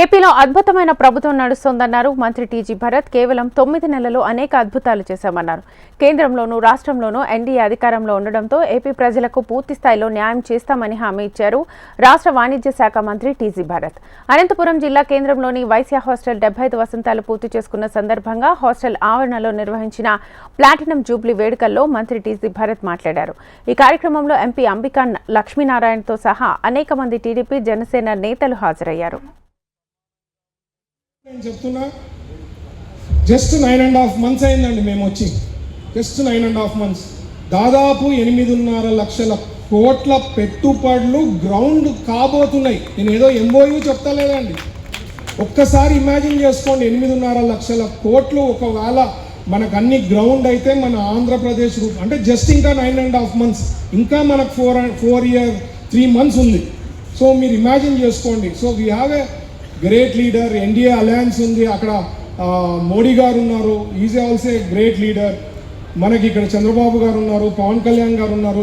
ఏపీలో అద్భుతమైన ప్రభుత్వం నడుస్తోందన్నారు మంత్రి టీజీ భరత్. కేవలం 9 నెలల్లో అనేక అద్భుతాలు చేశామన్నారు. కేంద్రంలోనూ రాష్ట్రంలోనూ ఎన్డీఏ అధికారంలో ఉండడంతో ఏపీ ప్రజలకు పూర్తి స్థాయిలో న్యాయం చేస్తామని హామీ ఇచ్చారు రాష్ట్ర వాణిజ్య శాఖ మంత్రి టీజీ భరత్. అనంతపురం జిల్లా కేంద్రంలోని వైశ్య హాస్టల్ 75 వసంతాలు పూర్తి చేసుకున్న సందర్భంగా హాస్టల్ ఆవరణలో నిర్వహించిన ప్లాటినం జూబ్లీ వేడుకల్లో మంత్రి టీజీ భరత్ మాట్లాడారు. ఈ కార్యక్రమంలో ఎంపీ అంబికా లక్ష్మీనారాయణతో సహా అనేక మంది టీడీపీ జనసేన నేతలు హాజరయ్యారు. నేను చెప్తున్నా, జస్ట్ 9.5 months అయిందండి మేము వచ్చి. జస్ట్ 9.5 months దాదాపు 8.5 లక్షల కోట్ల పెట్టుబడులు గ్రౌండ్ కాబోతున్నాయి. నేను ఏదో ఎంఓయూ చెప్తా లేదండి. ఒక్కసారి ఇమాజిన్ చేసుకోండి, 8.5 లక్షల కోట్లు ఒకవేళ మనకు అన్ని గ్రౌండ్ అయితే మన ఆంధ్రప్రదేశ్ అంటే జస్ట్ ఇంకా 9.5 months, ఇంకా మనకు 4 year 3 months ఉంది. సో మీరు ఇమాజిన్ చేసుకోండి. So we have a great leader. NDA alliance ఉంది, అక్కడ మోడీ గారు ఉన్నారు, ఈజ్ ఆల్సో గ్రేట్ లీడర్. మనకి ఇక్కడ చంద్రబాబు గారు ఉన్నారు, పవన్ కళ్యాణ్ గారు ఉన్నారు.